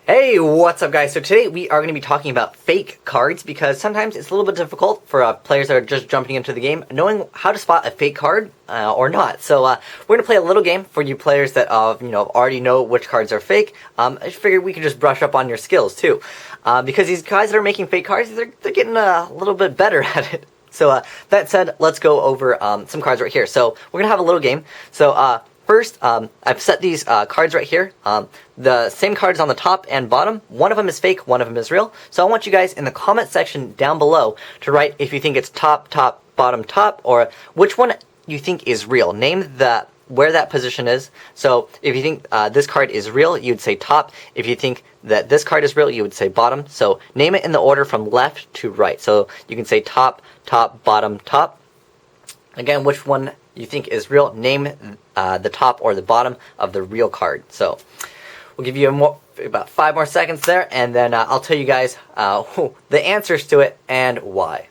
Hey, what's up guys? So today we are going to be talking about fake cards because sometimes it's a little bit difficult for players that are just jumping into the game knowing how to spot a fake card or not. So we're going to play a little game for you players that already know which cards are fake. I just figured we could just brush up on your skills too. Because these guys that are making fake cards, they're getting a little bit better at it. So that said, let's go over some cards right here. So we're going to have a little game. So first, I've set these cards right here. The same cards on the top and bottom. One of them is fake, one of them is real. So I want you guys in the comment section down below to write if you think it's top, top, bottom, top, or which one you think is real. Name where that position is. So if you think this card is real, you'd say top. If you think that this card is real, you would say bottom. So name it in the order from left to right. So you can say top, top, bottom, top. Again, which one you think is real, name the top or the bottom of the real card. So we'll give you about 5 more seconds there, and then I'll tell you guys the answers to it and why.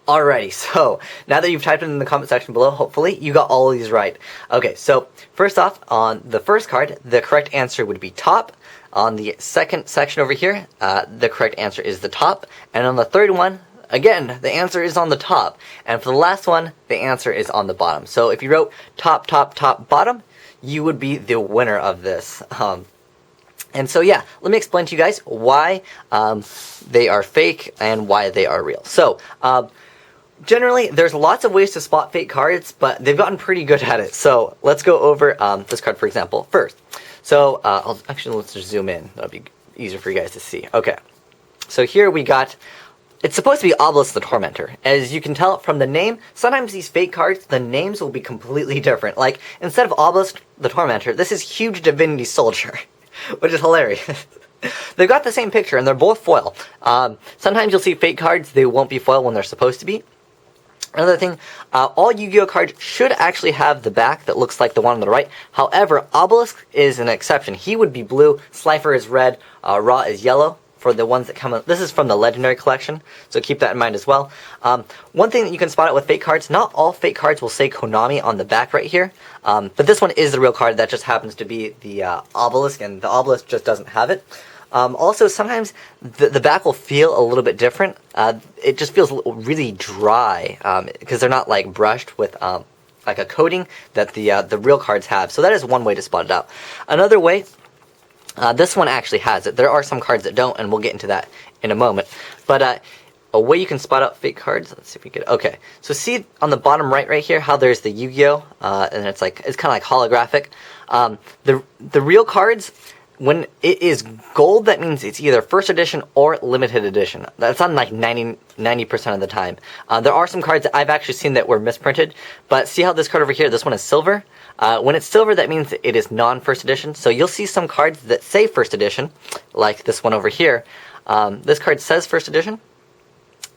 Alrighty, so now that you've typed it in the comment section below, hopefully you got all of these right. Okay, so first off, on the first card, the correct answer would be top. On the second section over here, the correct answer is the top. And on the third one, again, the answer is on the top. And for the last one, the answer is on the bottom. So if you wrote top, top, top, bottom, you would be the winner of this. And so yeah, let me explain to you guys why they are fake and why they are real. So generally, there's lots of ways to spot fake cards, but they've gotten pretty good at it. So let's go over this card, for example, first. So let's just zoom in. That'll be easier for you guys to see. Okay, so here we got, it's supposed to be Obelisk the Tormentor. As you can tell from the name, sometimes these fake cards, the names will be completely different. Like, instead of Obelisk the Tormentor, this is Huge Divinity Soldier, which is hilarious. They've got the same picture, and they're both foil. Sometimes you'll see fake cards, they won't be foil when they're supposed to be. Another thing, all Yu-Gi-Oh cards should actually have the back that looks like the one on the right. However, Obelisk is an exception. He would be blue, Slifer is red, Ra is yellow. For the ones that come in, this is from the Legendary Collection, so keep that in mind as well. One thing that you can spot out with fake cards, not all fake cards will say Konami on the back right here, but this one is the real card. That just happens to be the Obelisk, and the Obelisk just doesn't have it. Also, sometimes the back will feel a little bit different. It just feels really dry, because they're not like brushed with like a coating that the real cards have. So that is one way to spot it out. Another way, this one actually has it. There are some cards that don't, and we'll get into that in a moment. But a way you can spot out fake cards, let's see if we get, okay. So see on the bottom right here how there's the Yu-Gi-Oh! And it's kind of like holographic. The real cards, when it is gold, that means it's either first edition or limited edition. That's on like 90% of the time. There are some cards that I've actually seen that were misprinted, but see how this card over here, this one is silver? When it's silver, that means it is non-first edition. So you'll see some cards that say first edition, like this one over here. This card says first edition,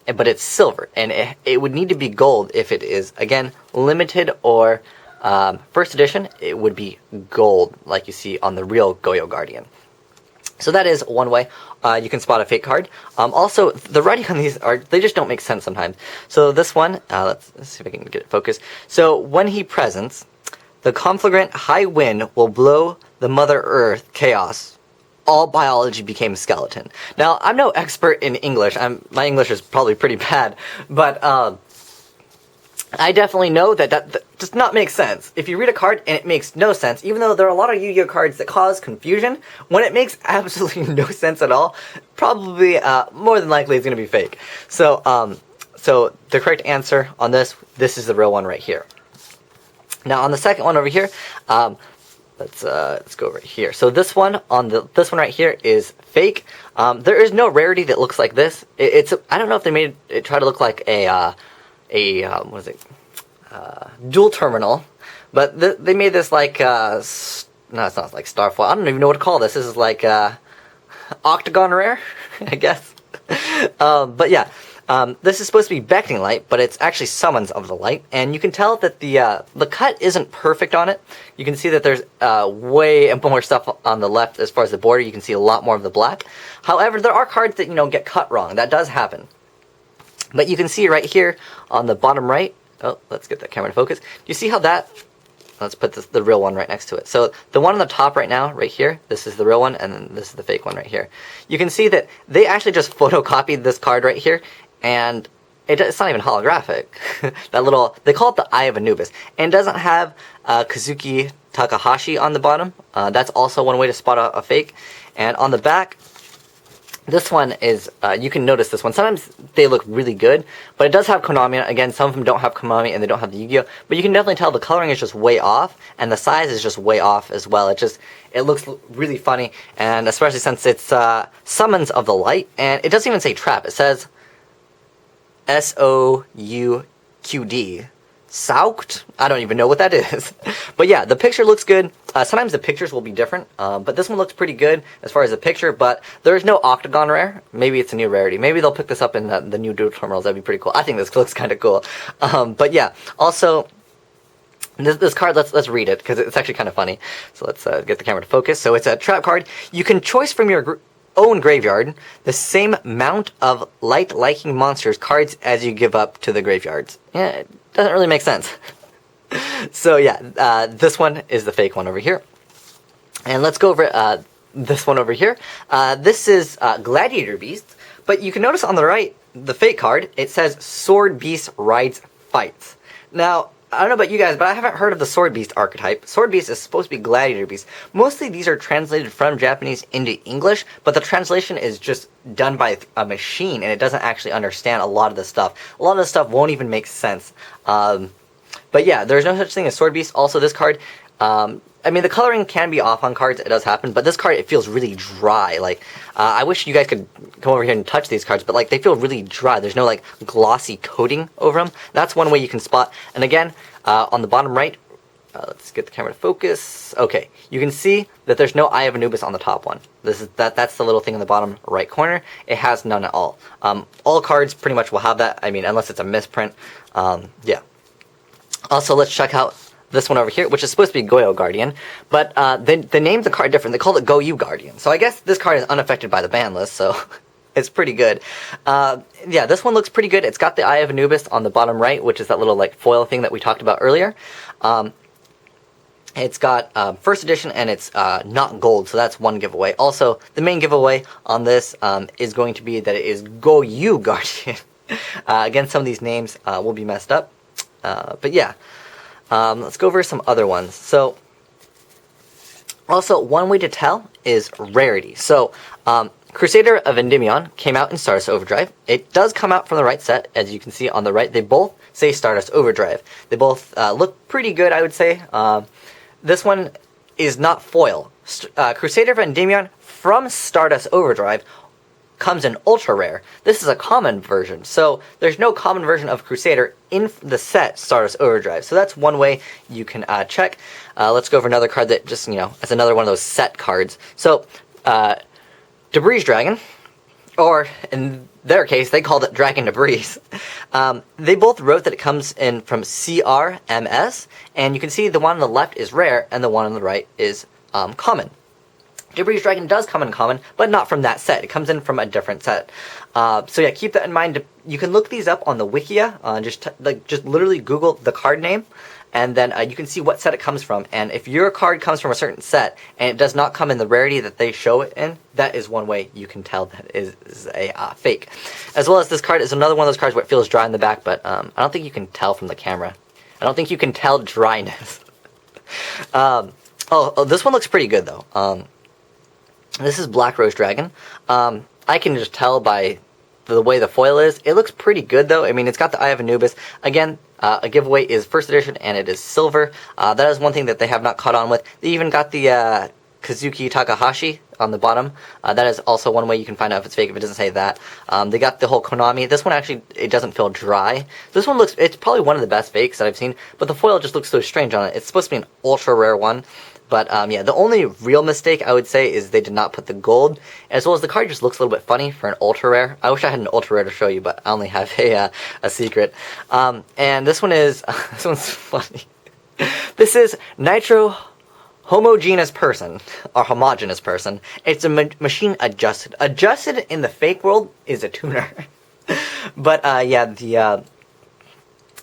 but it's silver, and it would need to be gold if it is, again, limited or first edition. It would be gold, like you see on the real Goyo Guardian. So that is one way you can spot a fake card. Also, the writing on these they just don't make sense sometimes. So this one, let's see if I can get it focused. So when he presents, the conflagrant high wind will blow the Mother Earth chaos. All biology became skeleton. Now, I'm no expert in English. My English is probably pretty bad, but I definitely know that does not make sense. If you read a card and it makes no sense, even though there are a lot of Yu-Gi-Oh cards that cause confusion, when it makes absolutely no sense at all, probably more than likely it's going to be fake. So the correct answer on this is the real one right here. Now on the second one over here, let's go right here. So this one this one right here is fake. There is no rarity that looks like this. I don't know if they made it try to look like a what is it? Dual terminal, but they made this like no, it's not like Starfoil. I don't even know what to call this. This is like octagon rare, I guess. But yeah. This is supposed to be beckoning light, but it's actually summons of the light, and you can tell that the cut isn't perfect on it. You can see that there's way more stuff on the left as far as the border. You can see a lot more of the black. However, there are cards that get cut wrong. That does happen. But you can see right here on the bottom right. Oh, let's get that camera to focus. Do you see how that let's put the real one right next to it. So the one on the top right now, right here, this is the real one, and then this is the fake one right here. You can see that they actually just photocopied this card right here, and it's not even holographic. That little, they call it the Eye of Anubis, and it doesn't have Kazuki Takahashi on the bottom. That's also one way to spot a fake. And on the back, this one is, you can notice this one. Sometimes they look really good, but it does have Konami. Again, some of them don't have Konami and they don't have the Yu-Gi-Oh! But you can definitely tell the coloring is just way off, and the size is just way off as well. It looks really funny, and especially since it's Summons of the Light, and it doesn't even say Trap. It says SOUQD. Saukt? I don't even know what that is. But yeah, the picture looks good. Sometimes the pictures will be different, but this one looks pretty good as far as the picture, but there's no Octagon rare. Maybe it's a new rarity. Maybe they'll pick this up in the new duel terminals. That'd be pretty cool. I think this looks kind of cool. But yeah, also, this card, let's read it, because it's actually kind of funny. So let's get the camera to focus. So it's a trap card. You can choose from your own graveyard the same amount of light-liking monsters cards as you give up to the graveyards. Yeah, it doesn't really make sense. So yeah, this one is the fake one over here. And let's go over this one over here. This is Gladiator Beast, but you can notice on the right, the fake card, it says Sword Beast Rides Fights. Now, I don't know about you guys, but I haven't heard of the Sword Beast archetype. Sword Beast is supposed to be Gladiator Beast. Mostly these are translated from Japanese into English, but the translation is just done by a machine, and it doesn't actually understand a lot of the stuff. A lot of the stuff won't even make sense. But yeah, there's no such thing as Sword Beast. Also, this card, I mean, the coloring can be off on cards, it does happen, but this card, it feels really dry. Like, I wish you guys could come over here and touch these cards, but like, they feel really dry. There's no like glossy coating over them. That's one way you can spot. And again, on the bottom right, let's get the camera to focus. Okay, you can see that there's no Eye of Anubis on the top one. That's the little thing in the bottom right corner. It has none at all. All cards pretty much will have that. I mean, unless it's a misprint. Yeah. Also, let's check out this one over here, which is supposed to be Goyo Guardian, but they named the card different. They called it Go You Guardian. So I guess this card is unaffected by the ban list, so it's pretty good. Yeah, this one looks pretty good. It's got the Eye of Anubis on the bottom right, which is that little like foil thing that we talked about earlier. It's got first edition, and it's not gold, so that's one giveaway. Also, the main giveaway on this is going to be that it is Go You Guardian. Again, some of these names will be messed up, but yeah. Let's go over some other ones. So, also, one way to tell is Rarity. So, Crusader of Endymion came out in Stardust Overdrive. It does come out from the right set, as you can see on the right. They both say Stardust Overdrive. They both look pretty good, I would say. This one is not foil. Crusader of Endymion from Stardust Overdrive comes in ultra rare. This is a common version, so there's no common version of Crusader in the set Stardust Overdrive. So that's one way you can check. Let's go over another card that just, you know, it's another one of those set cards. So, Debris Dragon, or in their case, they called it Dragon Debris. They both wrote that it comes in from CRMS, and you can see the one on the left is rare, and the one on the right is common. Debris Dragon does come in common, but not from that set. It comes in from a different set. So yeah, keep that in mind. You can look these up on the Wikia. Just literally Google the card name, and then you can see what set it comes from. And if your card comes from a certain set and it does not come in the rarity that they show it in, that is one way you can tell that it is a fake. As well as this card is another one of those cards where it feels dry in the back, but I don't think you can tell from the camera. I don't think you can tell dryness. This one looks pretty good though. This is Black Rose Dragon. I can just tell by the way the foil is. It looks pretty good though. I mean, it's got the Eye of Anubis. Again, a giveaway is first edition, and it is silver. That is one thing that they have not caught on with. They even got the Kazuki Takahashi on the bottom. That is also one way you can find out if it's fake, if it doesn't say that. They got the whole Konami. This one actually, it doesn't feel dry. This one looks, it's probably one of the best fakes that I've seen, but the foil just looks so strange on it. It's supposed to be an ultra rare one. But yeah, the only real mistake I would say is they did not put the gold, as well as the card just looks a little bit funny for an ultra rare. I wish I had an ultra rare to show you, but I only have a secret. And this one is this one's funny. This is Nitro Homogeneous Person, or Homogeneous Person. It's a machine adjusted. Adjusted in the fake world is a tuner. But yeah,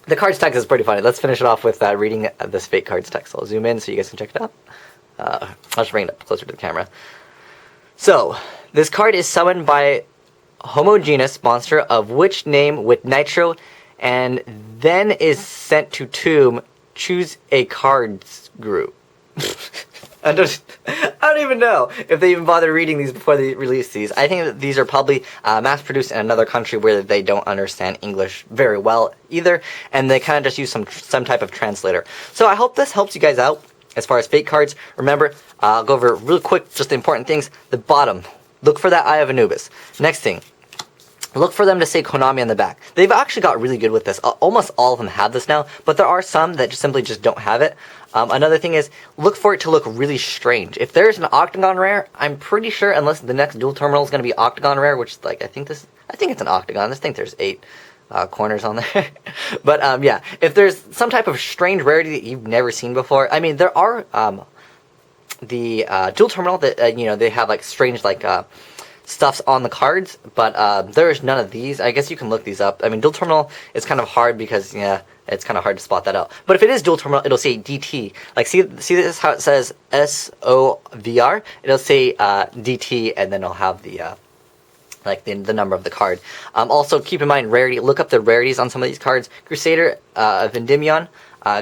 The card's text is pretty funny. Let's finish it off with reading this fake card's text. I'll zoom in so you guys can check it out. I'll just bring it up closer to the camera. So, this card is summoned by homogeneous monster of which name with Nitro, and then is sent to tomb. Choose a cards group. I don't even know if they even bother reading these before they release these. I think that these are probably mass-produced in another country where they don't understand English very well either, and they kind of just use some type of translator. So I hope this helps you guys out as far as fake cards. Remember, I'll go over real quick just the important things. The bottom, look for that Eye of Anubis. Next thing, look for them to say Konami on the back. They've actually got really good with this. Almost all of them have this now, but there are some that simply just don't have it. Another thing is, look for it to look really strange. If there's an Octagon rare, I'm pretty sure, unless the next dual terminal is going to be Octagon rare, which like I think it's an Octagon. I think there's 8 corners on there. But yeah, if there's some type of strange rarity that you've never seen before, I mean, there are the dual terminal that you know, they have like strange like stuffs on the cards, but there's none of these. I guess you can look these up. I mean, dual terminal is kind of hard because, yeah, it's kind of hard to spot that out. But if it is dual terminal, it'll say DT. Like, see this how it says SOVR? It'll say DT, and then it'll have the like the number of the card. Also, keep in mind rarity. Look up the rarities on some of these cards. Crusader of Endymion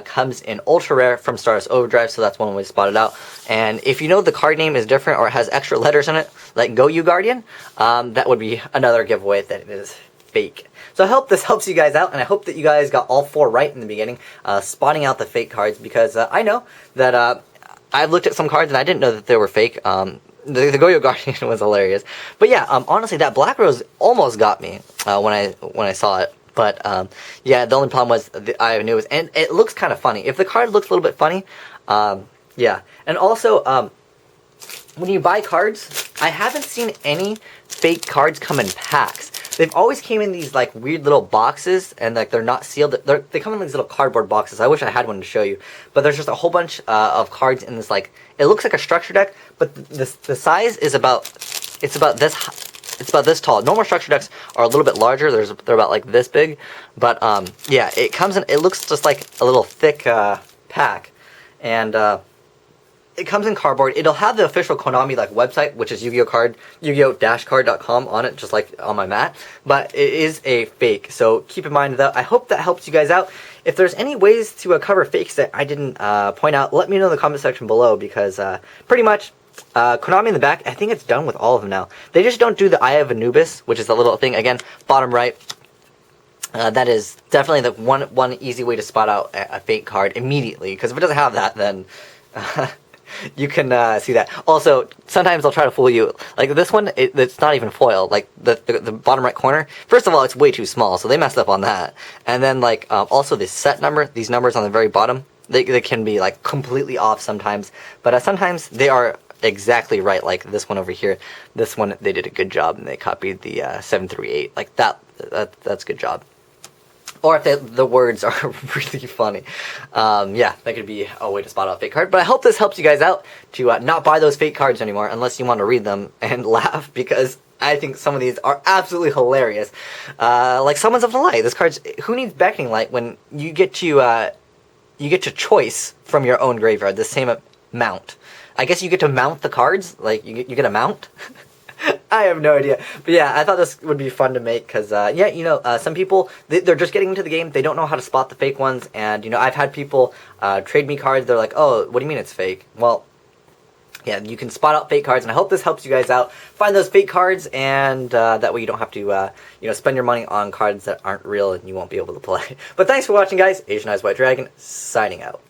comes in ultra rare from Stardust Overdrive, so that's one way to spot it out. And if you know the card name is different or it has extra letters in it, like Go You Guardian, that would be another giveaway that it is fake. So I hope this helps you guys out, and I hope that you guys got all 4 right in the beginning, spotting out the fake cards, because I know that I've looked at some cards and I didn't know that they were fake. The Go You Guardian was hilarious. But yeah, honestly, that Black Rose almost got me when I saw it. But yeah, the only problem was the Eye of Anubis, and it looks kind of funny. If the card looks a little bit funny, yeah. And also, when you buy cards, I haven't seen any fake cards come in packs. They've always came in these like weird little boxes, and like they're not sealed. They come in these little cardboard boxes. I wish I had one to show you, but there's just a whole bunch of cards in this, like, it looks like a structure deck, but the size is about, it's about this tall. Normal structure decks are a little bit larger. They're about like this big, but yeah, it comes in. It looks just like a little thick pack, and it comes in cardboard. It'll have the official Konami like website, which is Yu-Gi-Oh!-card.com on it, just like on my mat. But it is a fake, so keep in mind that. I hope that helps you guys out. If there's any ways to cover fakes that I didn't point out, let me know in the comment section below, because pretty much Konami in the back, I think it's done with all of them now. They just don't do the Eye of Anubis, which is the little thing, again, bottom right. That is definitely the one easy way to spot out a fake card immediately, because if it doesn't have that, then you can see that. Also, sometimes I'll try to fool you. Like this one, it's not even foil. Like the bottom right corner, first of all, it's way too small, so they messed up on that. And then like also the set number, these numbers on the very bottom, they can be like completely off sometimes, but sometimes they are exactly right. Like this one over here, this one they did a good job and they copied the 7 through 8. Like that's a good job. Or if the words are really funny. Yeah, that could be a way to spot out a fake card. But I hope this helps you guys out to not buy those fake cards anymore, unless you want to read them and laugh, because I think some of these are absolutely hilarious. Like Summons of the Light. This card's, who needs Beckoning Light when you get to choice from your own graveyard the same mount. I guess you get to mount the cards. Like you get a mount. I have no idea. But yeah, I thought this would be fun to make because, yeah, you know, some people, they're just getting into the game. They don't know how to spot the fake ones. And, you know, I've had people trade me cards. They're like, oh, what do you mean it's fake? Well, yeah, you can spot out fake cards. And I hope this helps you guys out. Find those fake cards, and that way you don't have to, you know, spend your money on cards that aren't real and you won't be able to play. But thanks for watching, guys. Asian Eyes White Dragon, signing out.